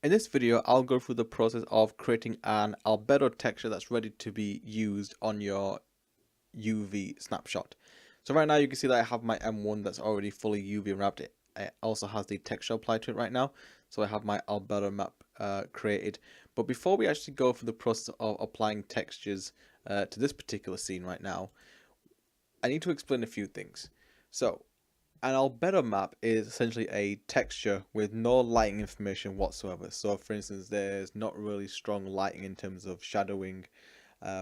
In this video, I'll go through the process of creating an albedo texture that's ready to be used on your UV snapshot. So right now you can see that I have my M1 that's already fully UV wrapped. It also has the texture applied to it right now. So I have my albedo map created. But before we actually go through the process of applying textures to this particular scene right now, I need to explain a few things. So an albedo map is essentially a texture with no lighting information whatsoever. So for instance, there's not really strong lighting in terms of shadowing,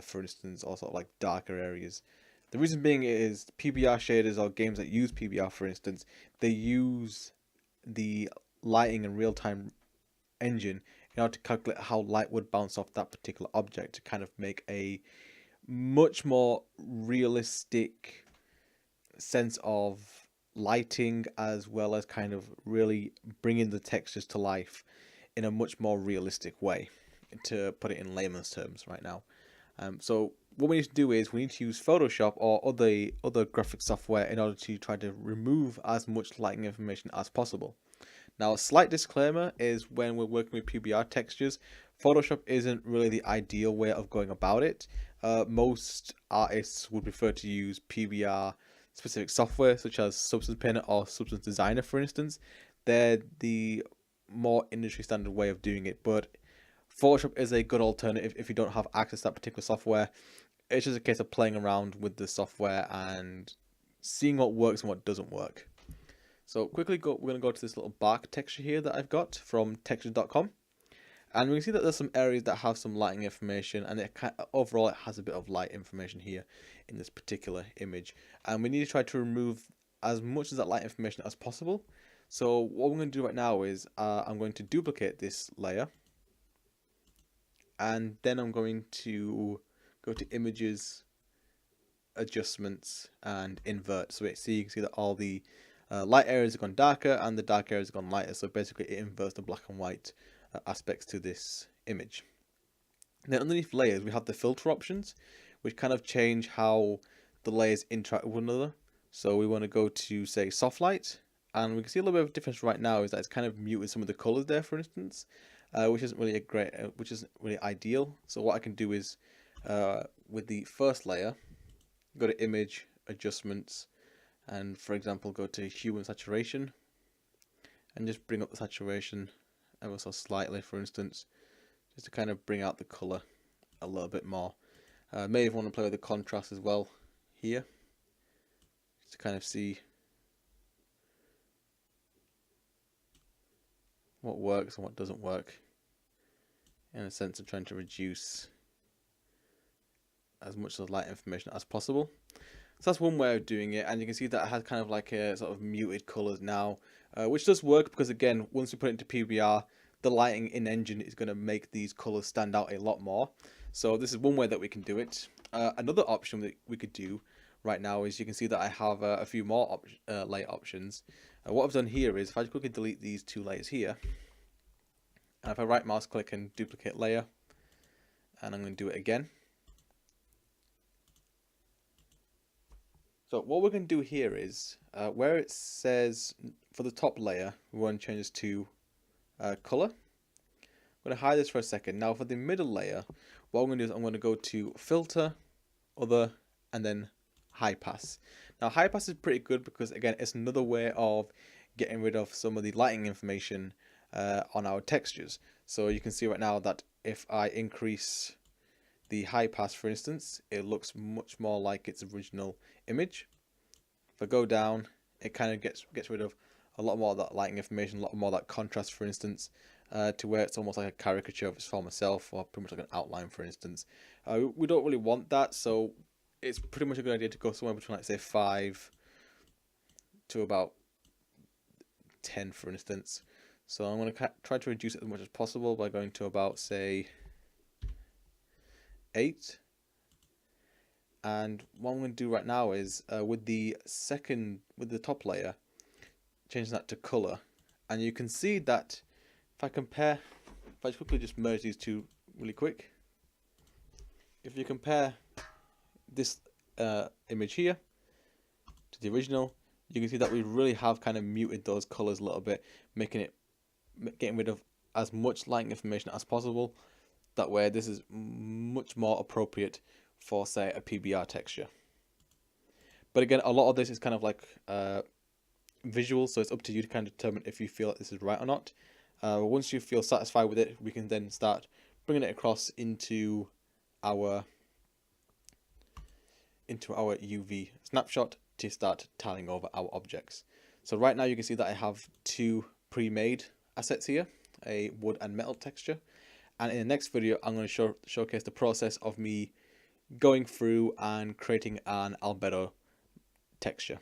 for instance, or sort of like darker areas. The reason being is PBR shaders or games that use PBR, for instance, they use the lighting and real-time engine in order to calculate how light would bounce off that particular object to kind of make a much more realistic sense of lighting, as well as kind of really bringing the textures to life in a much more realistic way, to put it in layman's terms right now. So what we need to do is we need to use Photoshop or other graphic software in order to try to remove as much lighting information as possible. Now, a slight disclaimer is when we're working with PBR textures, Photoshop isn't really the ideal way of going about it. Most artists would prefer to use PBR specific software such as Substance Painter or Substance Designer, for instance. They're the more industry standard way of doing it, but Photoshop is a good alternative if you don't have access to that particular software. It's just a case of playing around with the software and seeing what works and what doesn't work. So we're going to go to this little bark texture here that I've got from textures.com. And we can see that there's some areas that have some lighting information, and overall it has a bit of light information here in this particular image. And we need to try to remove as much of that light information as possible. So what we're going to do right now is I'm going to duplicate this layer, and then I'm going to go to Images, Adjustments, and Invert. So you can see that all the light areas have gone darker and the dark areas have gone lighter. So basically it inverts the black and white aspects to this image. Then underneath layers we have the filter options, which kind of change how the layers interact with one another. So we want to go to, say, soft light, and we can see a little bit of difference right now is that it's kind of muted some of the colors there, for instance, which isn't really which isn't really ideal. So what I can do is with the first layer, go to Image, Adjustments, and for example go to Hue and Saturation, and just bring up the saturation ever so slightly, for instance, just to kind of bring out the color a little bit more. Maybe want to play with the contrast as well here, just to kind of see what works and what doesn't work, in a sense of trying to reduce as much of the light information as possible. So that's one way of doing it, and you can see that it has kind of like a sort of muted colors now, which does work because, again, once we put it into PBR, the lighting in engine is going to make these colors stand out a lot more. So this is one way that we can do it. Another option that we could do right now is, you can see that I have a few more layer options. What I've done here is, if I just quickly delete these two layers here, and if I right mouse click and duplicate layer, and I'm going to do it again. So what we're going to do here is, where it says for the top layer, we want to change this to color. I'm going to hide this for a second. Now for the middle layer, what I'm going to do is I'm going to go to Filter, Other, and then High Pass. Now high pass is pretty good because, again, it's another way of getting rid of some of the lighting information on our textures. So you can see right now that if I increase the high pass, for instance, it looks much more like its original image. If I go down, it kind of gets rid of a lot more of that lighting information, a lot more of that contrast, for instance, to where it's almost like a caricature of its former self, or pretty much like an outline, for instance. We don't really want that, so it's pretty much a good idea to go somewhere between, like, say, 5 to about 10, for instance. So I'm going to try to reduce it as much as possible by going to about, say, 8. And what I'm going to do right now is, with the top layer, change that to color. And you can see that if I quickly just merge these two really quick, if you compare this image here to the original, you can see that we really have kind of muted those colors a little bit, getting rid of as much lighting information as possible. That way this is much more appropriate for, say, a PBR texture. But again, a lot of this is kind of like visual, so it's up to you to kind of determine if you feel like this is right or not. Once you feel satisfied with it, we can then start bringing it across into our UV snapshot to start tiling over our objects. So right now you can see that I have two pre-made assets here, a wood and metal texture. And in the next video, I'm going to showcase the process of me going through and creating an albedo texture.